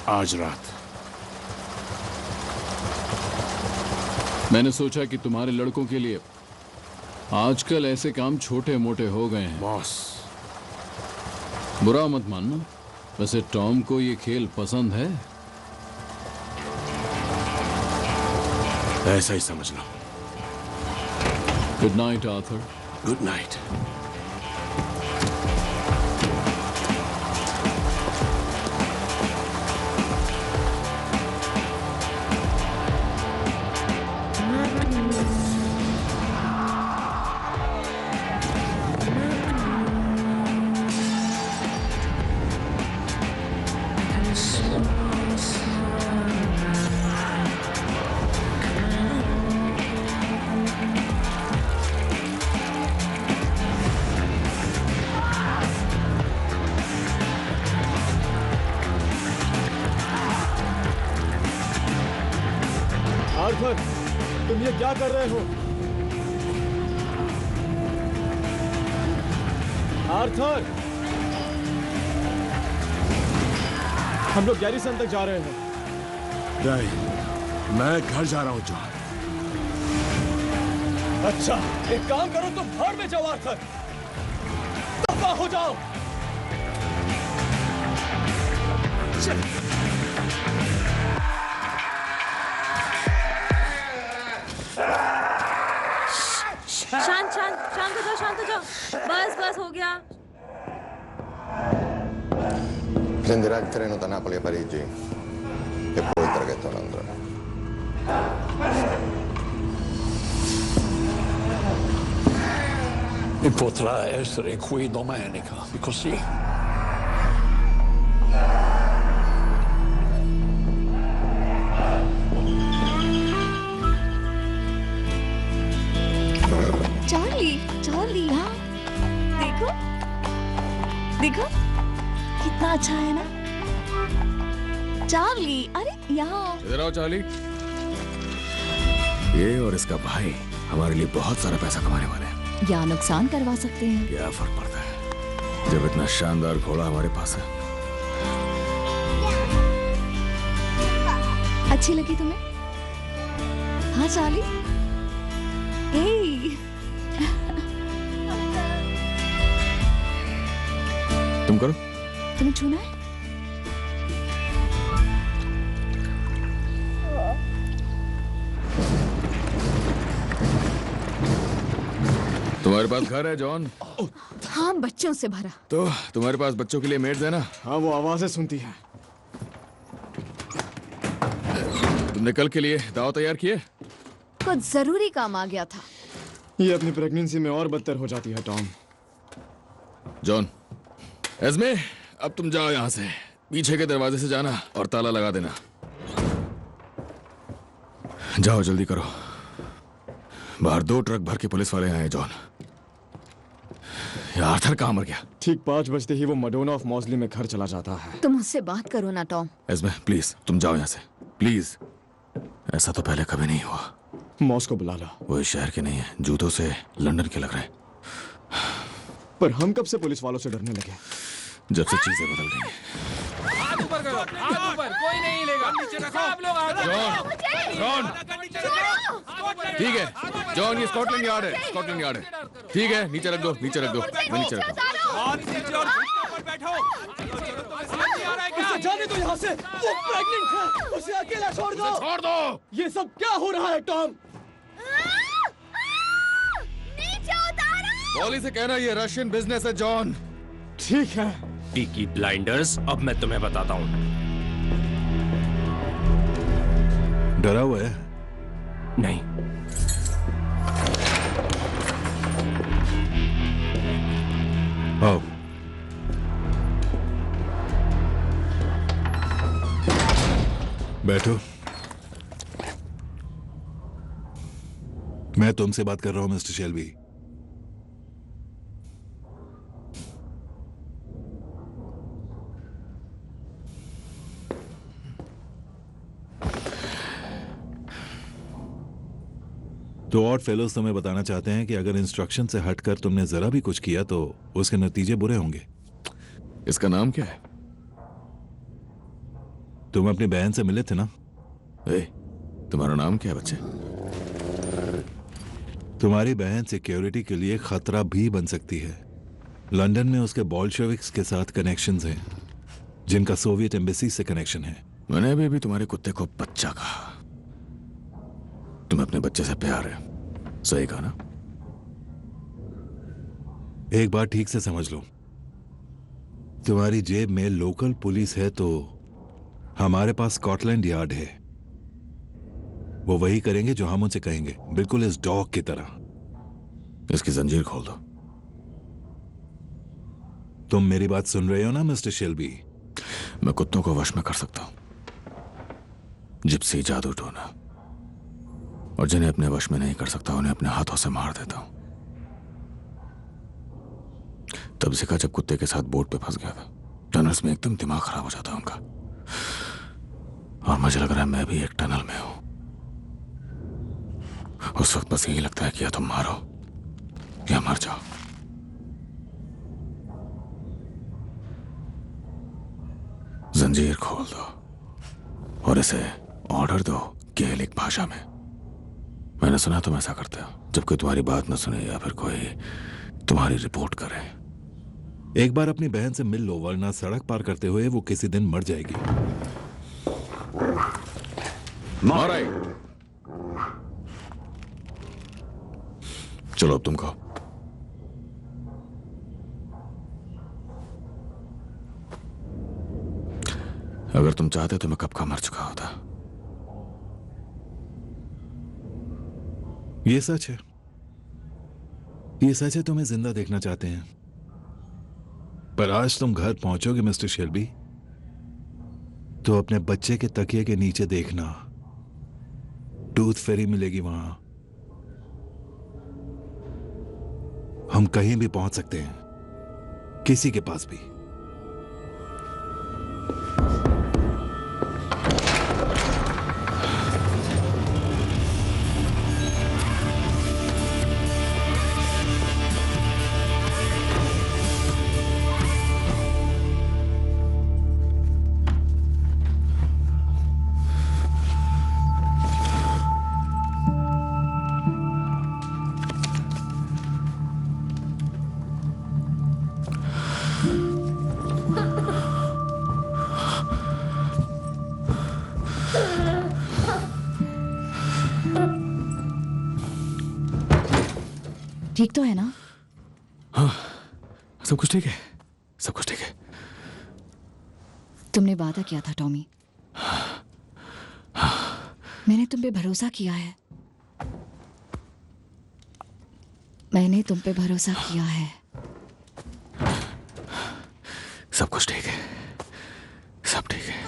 आज रात। मैंने सोचा कि तुम्हारे लड़कों के लिए आजकल ऐसे काम छोटे मोटे हो गए हैं। बॉस, बुरा मत मानना, वैसे टॉम को ये खेल पसंद है। ऐसा ही समझ लो। Good night Arthur. Good night. Arthur, तुम ये क्या कर रहे हो? आर्थर, हम लोग गैरिसन तक जा रहे हैं। नहीं, मैं घर जा रहा हूं जॉन। अच्छा, एक काम करो, तुम भाड़ में जाओ आर्थर, दफा हो जाओ। शांत शांत शांत हो जाओ, शांत हो जाओ। बस बस हो गया। Prenderà il treno da Napoli a Parigi e poi il traghetto a Londra. E potrà essere qui domenica, così. Charlie, हाँ देखो देखो कितना अच्छा है ना चार्ली। अरे यहाँ इधर आओ चार्ली। ये और इसका भाई हमारे लिए बहुत सारा पैसा कमाने वाले हैं। या नुकसान करवा सकते हैं। क्या फर्क पड़ता है जब इतना शानदार घोड़ा हमारे पास है। अच्छी लगी तुम्हें? हाँ चार्ली। हे तुम करो। तुम्हें छूना है? तुम्हारे पास घर है जॉन? हाँ, बच्चों से भरा। तो तुम्हारे पास बच्चों के लिए मेड्स है ना? हाँ, वो आवाजें सुनती है। तुमने कल के लिए दाव तैयार किए? कुछ जरूरी काम आ गया था। ये अपनी प्रेगनेंसी में और बदतर हो जाती है टॉम। जॉन, एस्मे, अब तुम जाओ यहाँ से। पीछे के दरवाजे से जाना और ताला लगा देना। जाओ, जल्दी करो। बाहर 2 ट्रक भर के पुलिस वाले आए हैं जॉन। आर्थर कहाँ मर गया? ठीक 5 बजते ही वो मडोना ऑफ मॉसली में घर चला जाता है। तुम उससे बात करो ना टॉम। एस्मे, प्लीज तुम जाओ यहाँ से, प्लीज। ऐसा तो पहले कभी नहीं हुआ। मॉस को बुला लो। वो इस शहर के नहीं है, जूतों से लंदन के लग रहे हैं। पर हम कब से पुलिस वालों से डरने लगे? जब से चीजें बदल गई। हाथ ऊपर करो, हाथ ऊपर, कोई नहीं लेगा। नीचे रखो, आप लोग आ जाओ। जॉन, ठीक है जॉन, ये स्कॉटलैंड यार्ड है, स्कॉटलैंड यार्ड है। ठीक है, नीचे रख दो, नीचे रख दो, मैं नीचे रख दो। उसे जाने दो यहाँ से, वो प्रेग्नेंट है, उसे अकेला छोड़ दो। छोड़ दो। ये सब क्या हो रहा है टॉम? पॉली से कहना ये रशियन बिजनेस है जॉन। ठीक है। पीकी ब्लाइंडर्स, अब मैं तुम्हें बताता हूँ। डरा हुआ है? नहीं। आओ। बैठो। मैं तुमसे बात कर रहा हूं मिस्टर शेल्बी। तो और फेलोज तुम्हें बताना चाहते हैं कि अगर इंस्ट्रक्शन से हटकर तुमने जरा भी कुछ किया तो उसके नतीजे बुरे होंगे। इसका नाम क्या है? तुम अपनी बहन से मिले थे ना? तुम्हारा नाम क्या है बच्चे? तुम्हारी बहन सिक्योरिटी के लिए खतरा भी बन सकती है। लंदन में उसके बोल्शेविक्स के साथ कनेक्शंस हैं, जिनका सोवियत एम्बेसी से कनेक्शन है। मैंने अभी तुम्हारे कुत्ते को बच्चा कहा। तुम्हें अपने बच्चे से प्यार है, सही कहा ना? एक बात ठीक से समझ लो, तुम्हारी जेब में लोकल पुलिस है तो हमारे पास स्कॉटलैंड यार्ड है। वो वही करेंगे जो हम उनसे कहेंगे, बिल्कुल इस डॉग की तरह। इसकी जंजीर खोल दो। तुम मेरी बात सुन रहे हो ना मिस्टर शेल्बी? मैं कुत्तों को वश में कर सकता हूं, जिप्सी, जादू टोना, और जिन्हें अपने वश में नहीं कर सकता उन्हें अपने हाथों से मार देता हूं। तब सीखा जब कुत्ते के साथ बोट पे फंस गया था। टनल्स में एकदम दिमाग खराब हो जाता है उनका, और मुझे लग रहा है मैं भी एक टनल में हूं। उस वक्त बस यही लगता है कि या तुम मारो या मर जाओ। जंजीर खोल दो और इसे ऑर्डर दो गेलिक भाषा में। मैंने सुना तुम ऐसा करते हो जब कोई तुम्हारी बात न सुने या फिर कोई तुम्हारी रिपोर्ट करे। एक बार अपनी बहन से मिल लो, वरना सड़क पार करते हुए वो किसी दिन मर जाएगी। मारा। चलो अब तुम कहो। अगर तुम चाहते तो मैं कब का मर चुका होता। ये सच है, ये सच है, तुम्हें जिंदा देखना चाहते हैं। पर आज तुम घर पहुंचोगे मिस्टर शेल्बी, तो अपने बच्चे के तकिए के नीचे देखना, टूथ फेरी मिलेगी वहां। हम कहीं भी पहुंच सकते हैं, किसी के पास भी। ठीक तो है ना? हाँ, सब कुछ ठीक है, सब कुछ ठीक है। तुमने वादा किया था टॉमी। मैंने तुम पे भरोसा किया है। मैंने तुम पे भरोसा किया है। सब कुछ ठीक है, सब ठीक है।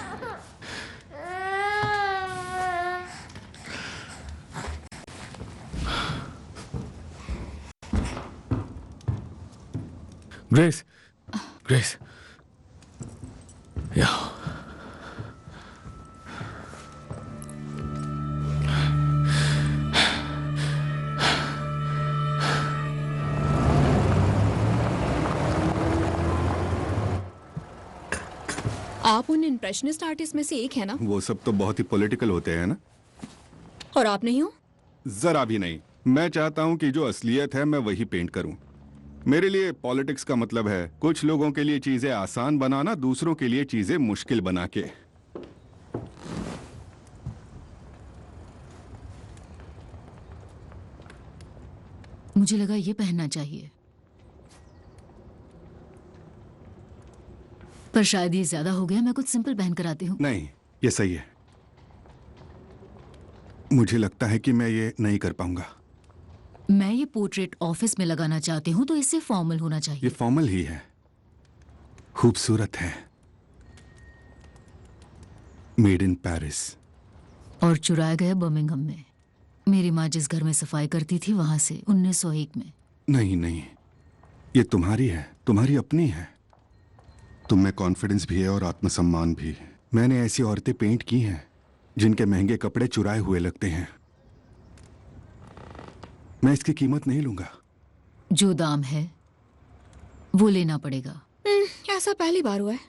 ग्रेस, ग्रेस, या आप उन इम्प्रेशनिस्ट आर्टिस्ट में से एक है ना? वो सब तो बहुत ही पॉलिटिकल होते हैं ना। और आप नहीं हो? जरा भी नहीं। मैं चाहता हूं कि जो असलियत है मैं वही पेंट करूं। मेरे लिए पॉलिटिक्स का मतलब है कुछ लोगों के लिए चीजें आसान बनाना, दूसरों के लिए चीजें मुश्किल बना के। मुझे लगा ये पहनना चाहिए, पर शायद ये ज्यादा हो गया। मैं कुछ सिंपल पहन कर आती हूँ। नहीं, ये सही है। मुझे लगता है कि मैं ये नहीं कर पाऊंगा। मैं ये पोर्ट्रेट ऑफिस में लगाना चाहती हूँ, तो इससे फॉर्मल होना चाहिए। ये फॉर्मल ही है, खूबसूरत है, मेड इन पेरिस। और चुराया गया बर्मिंघम में। मेरी माँ जिस घर में सफाई करती थी वहां से 1901 में। नहीं नहीं, ये तुम्हारी है, तुम्हारी अपनी है। तुम में कॉन्फिडेंस भी है और आत्मसम्मान भी। मैंने ऐसी औरतें पेंट की हैं जिनके महंगे कपड़े चुराए हुए लगते हैं। मैं इसकी कीमत नहीं लूंगा। जो दाम है वो लेना पड़ेगा। ऐसा पहली बार हुआ है।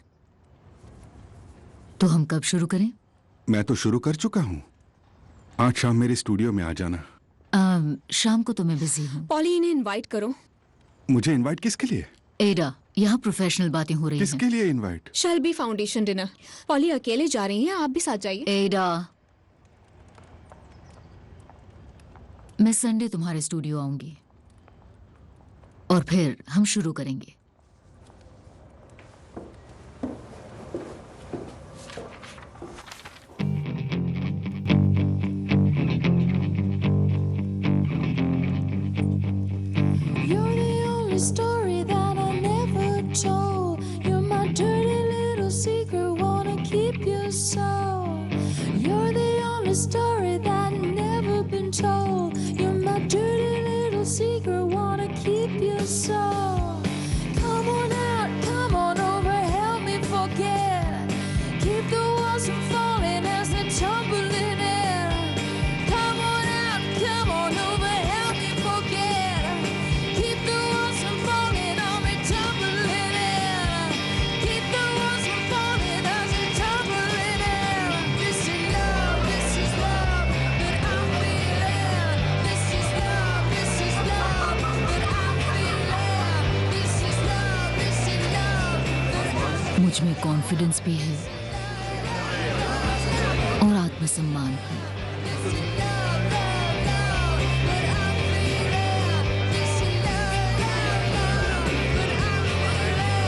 तो हम कब शुरू करें? मैं तो शुरू कर चुका हूँ। आज शाम मेरे स्टूडियो में आ जाना। शाम को तो मैं बिजी हूँ। पॉली, इन्हें इनवाइट करो। मुझे इनवाइट किसके लिए? एडा, यहाँ प्रोफेशनल बातें हो रही हैं। किसके लिए invite? Shelby foundation dinner. Poly अकेले जा रही हैं, आप भी साथ जाइए। एडा, मैं संडे तुम्हारे स्टूडियो आऊंगी और फिर हम शुरू करेंगे। Story that I never told. You're my dirty little secret, wanna keep you so. You're the only story that never been told. You're my dirty little secret, wanna keep you so. Come on out, come on over, help me forget. Keep the walls from falling as they tumble in air. Come on out, come on over, help me forget. Keep the walls from falling on me, tumble in air. Keep the walls from falling as they tumble in air. This is love that I'm feeling. This is love that I'm feeling. This is love that I'm मुझ में confidence भी है और आत्मसम्मान भी।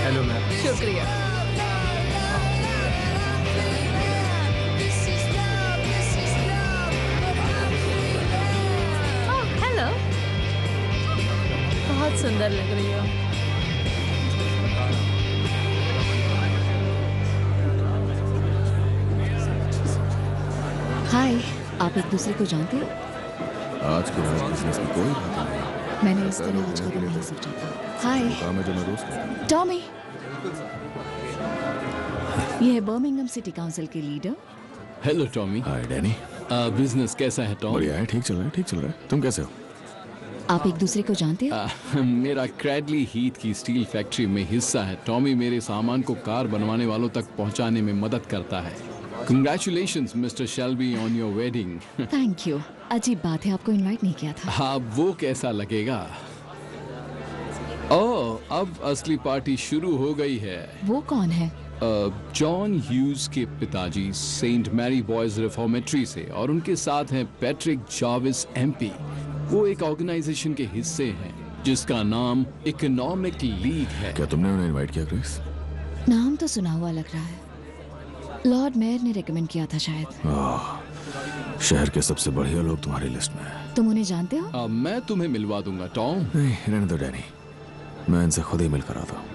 Hello ma'am. शुक्रिया। Hello, बहुत सुंदर लग रही हो। हाय, आप एक दूसरे को जानते हो? आज के बाद बिजनेस में कोई बात नहीं। मैंने इस तरह आज कभी नहीं सोचा था। हाय, काम है जो मैं रोज करता टॉमी। ये है बर्मिंघम सिटी काउंसिल के लीडर। Hello Tommy. Hi Danny. Business कैसा है टॉम? बढ़िया है, ठीक चल रहा है, ठीक चल रहा है। तुम कैसे हो? आप एक दूसरे को जानते हो? मेरा क्रैडली हीथ की स्टील फैक्ट्री में हिस्सा है। टॉमी मेरे सामान को कार बनवाने वालों तक पहुंचाने में मदद करता है। Congratulations, Mr. Shelby, on your wedding. Thank you. अजीब बात है, आपको इनवाइट नहीं किया था। हाँ, वो कैसा लगेगा? ओह, अब असली पार्टी शुरू हो गई है। वो कौन है? जॉन ह्यूज के पिताजी सेंट मैरी बॉयज रिफॉर्मेटरी से, और उनके साथ हैं पैट्रिक जाविस MP। वो एक ऑर्गेनाइजेशन के हिस्से हैं जिसका नाम इकोनॉमिक लीग है। क्या तुमने उन्हें इनवाइट किया ग्रेस? नाम तो सुना हुआ लग रहा है। लॉर्ड मेयर ने रेकमेंड किया था शायद। शहर के सबसे बढ़िया लोग तुम्हारी लिस्ट में हैं। तुम उन्हें जानते हो? मैं तुम्हें मिलवा दूंगा टॉम। नहीं, रहने दो डैनी, मैं इनसे खुद ही मिलकर आता हूँ।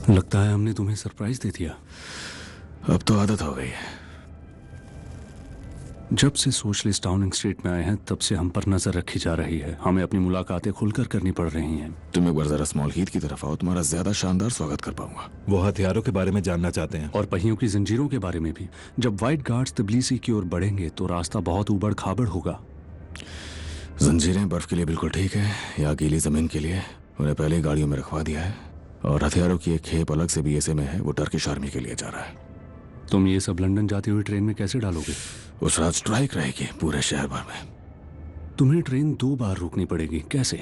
लगता है हमने तुम्हें सरप्राइज दे दिया। अब तो आदत हो गई है। जब से सोशलिस्ट डाउनिंग स्ट्रीट में आए हैं तब से हम पर नजर रखी जा रही है। हमें अपनी मुलाकातें खुलकर करनी पड़ रही हैं। तुम एक बार जरा स्मॉल हीथ की तरफ आओ, तुम्हारा ज्यादा शानदार स्वागत कर पाऊंगा। वो हथियारों के बारे में जानना चाहते हैं और पहियों की जंजीरों के बारे में भी। जब व्हाइट गार्ड्स तबलीसी की ओर बढ़ेंगे तो रास्ता बहुत उबड़ खाबड़ होगा। जंजीरें बर्फ के लिए बिल्कुल ठीक है, या गीली जमीन के लिए उन्हें पहले ही गाड़ियों में रखवा दिया है। और हथियारों की एक खेप अलग से बीएसए में है, वो टर्किश आर्मी के लिए जा रहा है। तुम ये सब लंदन जाती हुई ट्रेन में कैसे डालोगे? उस रात स्ट्राइक रहेगी पूरे शहर भर में। तुम्हें ट्रेन 2 बार रोकनी पड़ेगी। कैसे?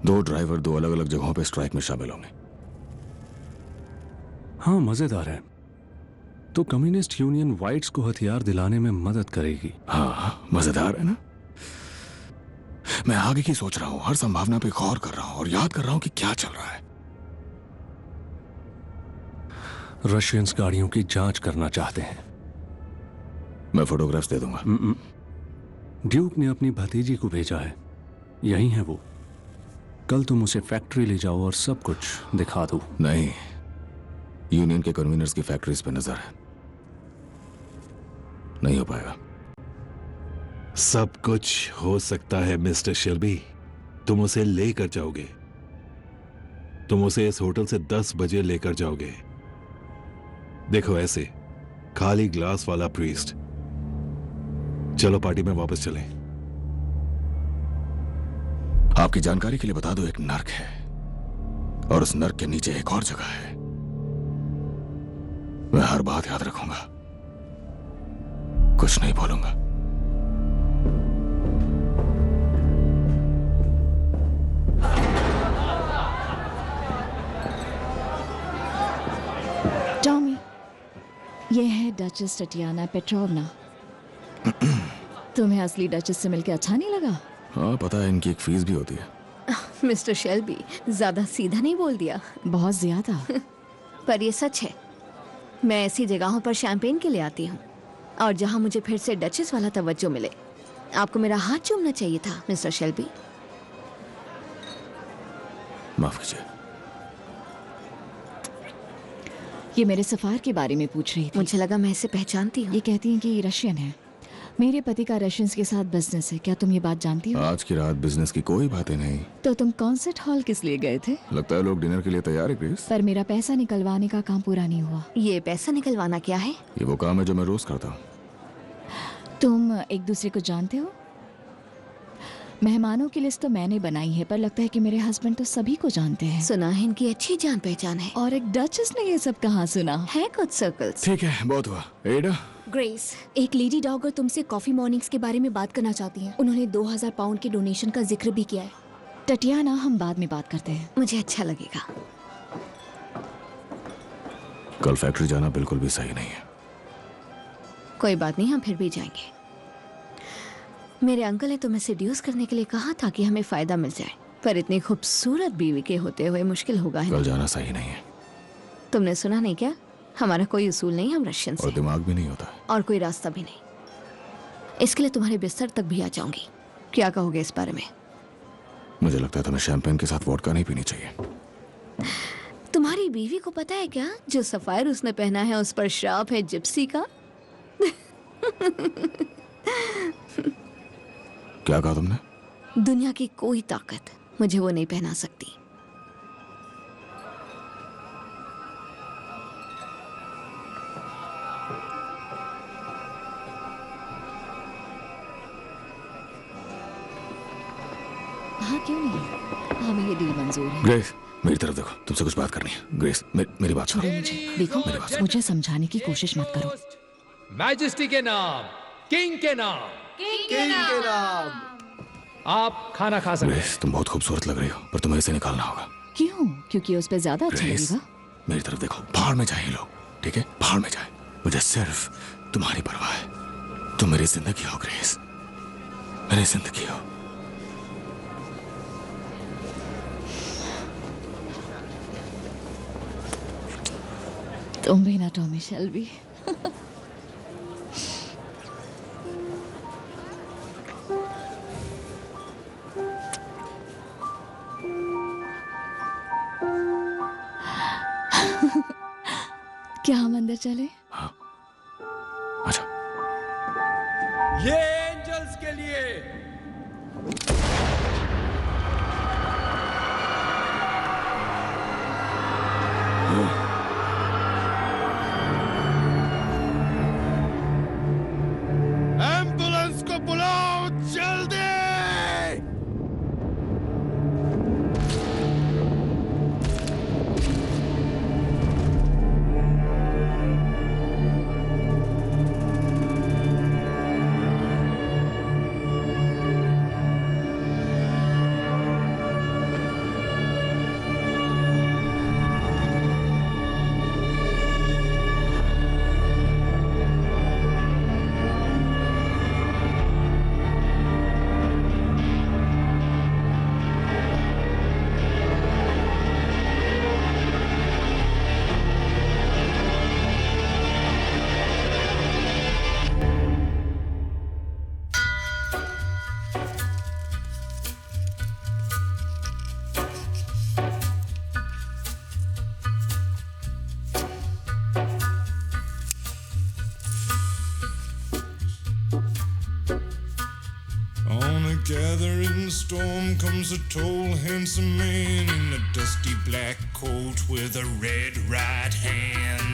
2 ड्राइवर 2 अलग अलग जगहों पे स्ट्राइक में शामिल होंगे। हाँ, मजेदार है। तो कम्युनिस्ट यूनियन व्हाइट्स को हथियार दिलाने में मदद करेगी। हाँ, मजेदार है ना? मैं आगे की सोच रहा हूँ, हर संभावना पे गौर कर रहा हूँ और याद कर रहा हूँ कि क्या चल रहा है। रशियंस गाड़ियों की जांच करना चाहते हैं। मैं फोटोग्राफ्स दे दूंगा। ड्यूक ने अपनी भतीजी को भेजा है, यही है वो। कल तुम उसे फैक्ट्री ले जाओ और सब कुछ दिखा दो। नहीं, यूनियन के कन्वीनर्स की फैक्ट्रीज पे नजर है, नहीं हो पाएगा। सब कुछ हो सकता है मिस्टर शेल्बी। तुम उसे लेकर जाओगे, तुम उसे इस होटल से 10 बजे लेकर जाओगे। देखो, ऐसे खाली ग्लास वाला प्रीस्ट। चलो पार्टी में वापस चलें। आपकी जानकारी के लिए बता दो, एक नर्क है और उस नर्क के नीचे एक और जगह है। मैं हर बात याद रखूंगा, कुछ नहीं भूलूंगा। टॉमी, ये है डचेस टटियाना पेट्रोवना। तुम्हें असली डचेस से मिलकर अच्छा नहीं लगा? हाँ, पता है, इनकी एक फीस भी होती है। मिस्टर शेल्बी, ज्यादा सीधा नहीं बोल दिया। बहुत ज्यादा। पर ये सच है, मैं ऐसी जगहों पर शैंपेन के लिए आती हूँ और जहाँ मुझे फिर से डचेस वाला तवज्जो मिले। आपको मेरा हाथ चूमना चाहिए था मिस्टर शेल्बी। माफ कीजिए। ये मेरे सफार के बारे में पूछ रही थी। मुझे लगा मैं इसे पहचानती हूँ। ये कहती हैं कि ये रशियन है। मेरे पति का रशियंस के साथ बिजनेस है। क्या तुम ये बात जानती हो? आज की रात बिजनेस की कोई बातें नहीं। तो तुम कॉन्सर्ट हॉल किस लिए गए थे? लगता है लोग डिनर के लिए तैयार है ग्रेस। पर मेरा पैसा निकलवाने का काम पूरा नहीं हुआ। ये पैसा निकलवाना क्या है? ये वो काम है जो मैं रोज करता हूँ। तुम एक दूसरे को जानते हो? मेहमानों की लिस्ट तो मैंने बनाई है, पर लगता है कि मेरे हस्बैंड तो सभी को जानते हैं। सुना है इनकी अच्छी जान पहचान है। और एक डचेस ने ये सब कहाँ सुना है? कुछ सर्कल्स। ठीक है, बहुत हुआ। एडा, ग्रेस, एक लेडी डॉगर तुमसे कॉफी मॉर्निंग्स के बारे में बात करना चाहती हैं। उन्होंने 2000 पाउंड के डोनेशन का जिक्र भी किया है। टटियाना, हम बाद में बात करते हैं। मुझे अच्छा लगेगा। कल फैक्ट्री जाना बिल्कुल भी सही नहीं है। कोई बात नहीं, हम फिर भी जाएंगे। मेरे अंकल ने तुम्हें सेड्यूस करने के लिए कहा था कि हमें फायदा मिल जाए, पर इतनी खूबसूरत बीवी के होते हुए मुश्किल होगा। कल जाना सही नहीं है। तुमने सुना नहीं क्या? हमारा कोई उसूल नहीं, हम रशियन और दिमाग भी नहीं होता और कोई रास्ता भी नहीं। इसके लिए तुम्हारे बिस्तर तक भी आ जाऊंगी। क्या कहोगे इस बारे में? मुझे लगता है तुम्हें शैंपेन के साथ वोडका नहीं पीनी चाहिए। तुम्हारी बीवी को पता है क्या, जो सफायर उसने पहना है उस पर श्राप है जिप्सी का। क्या कहा तुमने? दुनिया की कोई ताकत मुझे वो नहीं पहना सकती। हाँ, क्यों नहीं? हमें ये डील मंजूर है। ग्रेस, मेरी तरफ देखो, तुमसे कुछ बात करनी है। ग्रेस, मेरी बात सुनो। देखो, मुझे समझाने की कोशिश मत करो। मैजेस्टी के नाम, किंग के नाम, किंग के नाम आप खाना खा सकते हैं। ग्रेस, तुम बहुत खूबसूरत लग रही हो, पर तुम्हें इसे निकालना होगा। क्यों? क्योंकि उस पे ज्यादा अच्छा ग्रेस, लगेगा। मेरी तरफ देखो, भाड़ में जाए ये लोग, ठीक है? भाड़ में जाए, मुझे सिर्फ तुम्हारी परवाह है। तुम मेरी जिंदगी हो ग्रेस, मेरी जिंदगी हो। तुम भी ना टॉमी शेल्बी। क्या हम अंदर चले? ये एंजल्स के लिए। एम्बुलेंस को बुलाओ जल्दी। On a gathering storm comes a tall, handsome man in a dusty black coat with a red right hand.